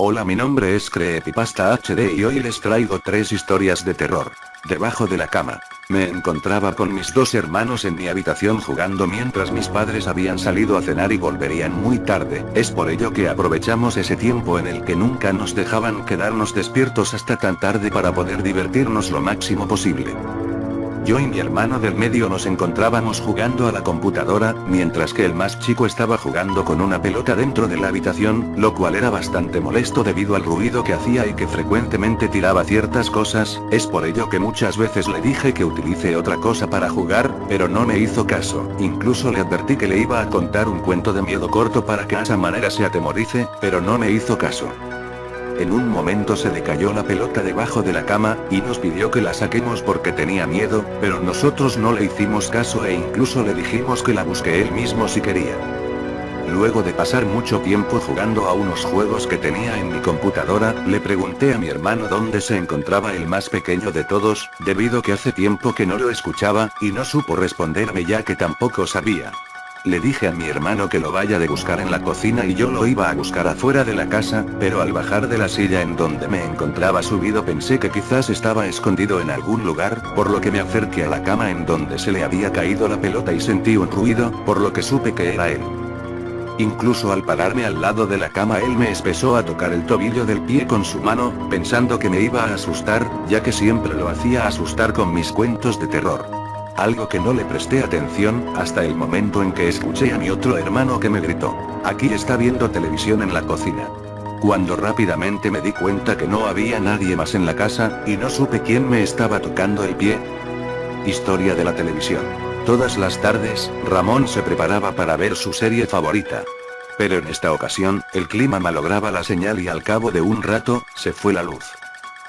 Hola, mi nombre es Creepypasta HD y hoy les traigo 3 historias de terror. Debajo de la cama. Me encontraba con mis 2 hermanos en mi habitación jugando mientras mis padres habían salido a cenar y volverían muy tarde. Es por ello que aprovechamos ese tiempo en el que nunca nos dejaban quedarnos despiertos hasta tan tarde para poder divertirnos lo máximo posible. Yo y mi hermano del medio nos encontrábamos jugando a la computadora, mientras que el más chico estaba jugando con una pelota dentro de la habitación, lo cual era bastante molesto debido al ruido que hacía y que frecuentemente tiraba ciertas cosas. Es por ello que muchas veces le dije que utilice otra cosa para jugar, pero no me hizo caso. Incluso le advertí que le iba a contar un cuento de miedo corto para que de esa manera se atemorice, pero no me hizo caso. En un momento se le cayó la pelota debajo de la cama, y nos pidió que la saquemos porque tenía miedo, pero nosotros no le hicimos caso e incluso le dijimos que la busque él mismo si quería. Luego de pasar mucho tiempo jugando a unos juegos que tenía en mi computadora, le pregunté a mi hermano dónde se encontraba el más pequeño de todos, debido que hace tiempo que no lo escuchaba, y no supo responderme ya que tampoco sabía. Le dije a mi hermano que lo vaya de buscar en la cocina y yo lo iba a buscar afuera de la casa, pero al bajar de la silla en donde me encontraba subido pensé que quizás estaba escondido en algún lugar, por lo que me acerqué a la cama en donde se le había caído la pelota y sentí un ruido, por lo que supe que era él. Incluso al pararme al lado de la cama él me empezó a tocar el tobillo del pie con su mano, pensando que me iba a asustar, ya que siempre lo hacía asustar con mis cuentos de terror. Algo que no le presté atención, hasta el momento en que escuché a mi otro hermano que me gritó: "Aquí está viendo televisión en la cocina". Cuando rápidamente me di cuenta que no había nadie más en la casa, y no supe quién me estaba tocando el pie. Historia de la televisión. Todas las tardes, Ramón se preparaba para ver su serie favorita. Pero en esta ocasión, el clima malograba la señal y al cabo de un rato, se fue la luz.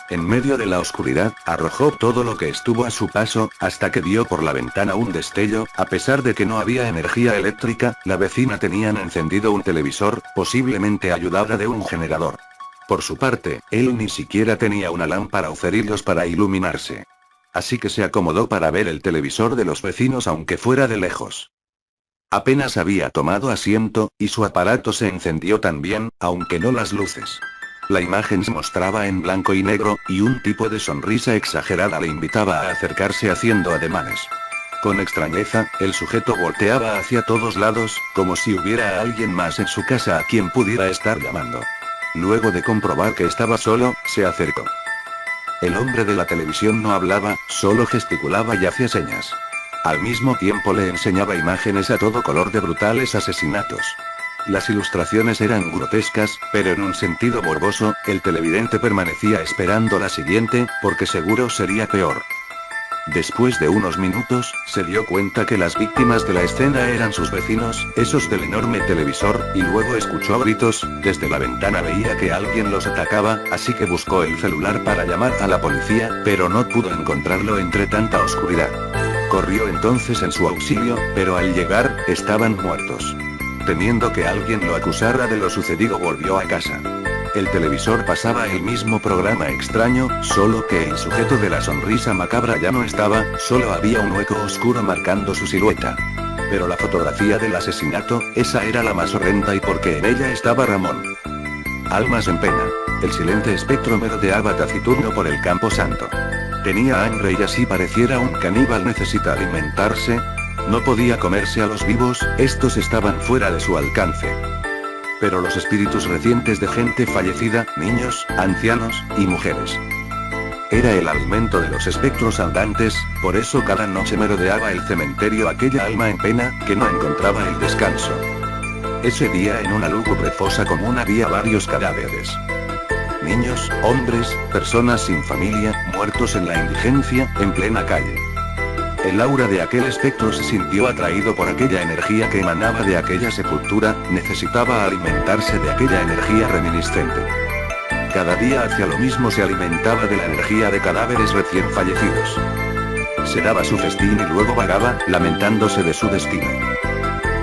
En medio de la oscuridad, arrojó todo lo que estuvo a su paso, hasta que vio por la ventana un destello. A pesar de que no había energía eléctrica, la vecina tenían encendido un televisor, posiblemente ayudada de un generador. Por su parte, él ni siquiera tenía una lámpara o cerillos para iluminarse. Así que se acomodó para ver el televisor de los vecinos aunque fuera de lejos. Apenas había tomado asiento, y su aparato se encendió también, aunque no las luces. La imagen se mostraba en blanco y negro, y un tipo de sonrisa exagerada le invitaba a acercarse haciendo ademanes. Con extrañeza, el sujeto volteaba hacia todos lados, como si hubiera alguien más en su casa a quien pudiera estar llamando. Luego de comprobar que estaba solo, se acercó. El hombre de la televisión no hablaba, solo gesticulaba y hacía señas. Al mismo tiempo le enseñaba imágenes a todo color de brutales asesinatos. Las ilustraciones eran grotescas, pero en un sentido morboso. El televidente permanecía esperando la siguiente, porque seguro sería peor. Después de unos minutos, se dio cuenta que las víctimas de la escena eran sus vecinos, esos del enorme televisor, y luego escuchó gritos. Desde la ventana veía que alguien los atacaba, así que buscó el celular para llamar a la policía, pero no pudo encontrarlo entre tanta oscuridad. Corrió entonces en su auxilio, pero al llegar, estaban muertos. Temiendo que alguien lo acusara de lo sucedido, volvió a casa. El televisor pasaba el mismo programa extraño, solo que el sujeto de la sonrisa macabra ya no estaba, solo había un hueco oscuro marcando su silueta. Pero la fotografía del asesinato, esa era la más horrenda, y porque en ella estaba Ramón. Almas en pena. El silente espectro merodeaba taciturno por el campo santo. Tenía hambre y así pareciera un caníbal necesita alimentarse. No podía comerse a los vivos, estos estaban fuera de su alcance. Pero los espíritus recientes de gente fallecida, niños, ancianos, y mujeres. Era el alimento de los espectros andantes, por eso cada noche merodeaba el cementerio aquella alma en pena, que no encontraba el descanso. Ese día en una lúgubre fosa común había varios cadáveres. Niños, hombres, personas sin familia, muertos en la indigencia, en plena calle. El aura de aquel espectro se sintió atraído por aquella energía que emanaba de aquella sepultura, necesitaba alimentarse de aquella energía reminiscente. Cada día hacía lo mismo, se alimentaba de la energía de cadáveres recién fallecidos. Se daba su festín y luego vagaba, lamentándose de su destino.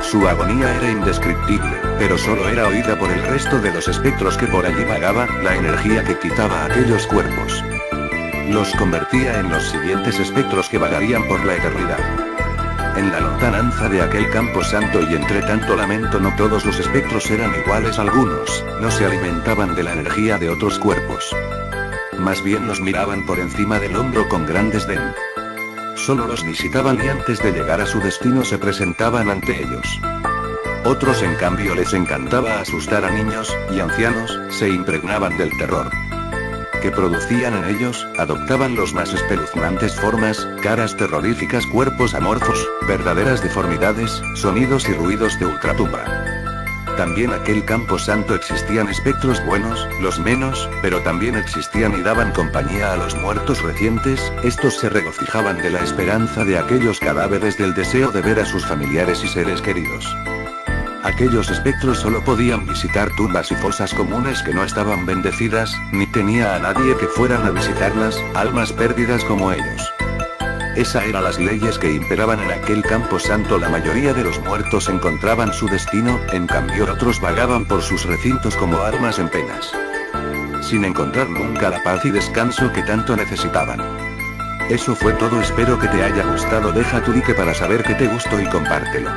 Su agonía era indescriptible, pero solo era oída por el resto de los espectros que por allí vagaba, la energía que quitaba a aquellos cuerpos. Los convertía en los siguientes espectros que vagarían por la eternidad. En la lontananza de aquel campo santo y entre tanto lamento no todos los espectros eran iguales, algunos no se alimentaban de la energía de otros cuerpos. Más bien los miraban por encima del hombro con gran desdén. Solo los visitaban y antes de llegar a su destino se presentaban ante ellos. Otros en cambio les encantaba asustar a niños y ancianos, se impregnaban del terror que producían en ellos, adoptaban los más espeluznantes formas, caras terroríficas, cuerpos amorfos, verdaderas deformidades, sonidos y ruidos de ultratumba. También aquel campo santo existían espectros buenos, los menos, pero también existían y daban compañía a los muertos recientes, estos se regocijaban de la esperanza de aquellos cadáveres, del deseo de ver a sus familiares y seres queridos. Aquellos espectros solo podían visitar tumbas y fosas comunes que no estaban bendecidas, ni tenía a nadie que fueran a visitarlas, almas perdidas como ellos. Esas eran las leyes que imperaban en aquel campo santo. La mayoría de los muertos encontraban su destino, en cambio otros vagaban por sus recintos como almas en penas, sin encontrar nunca la paz y descanso que tanto necesitaban. Eso fue todo, espero que te haya gustado. Deja tu like para saber que te gustó y compártelo.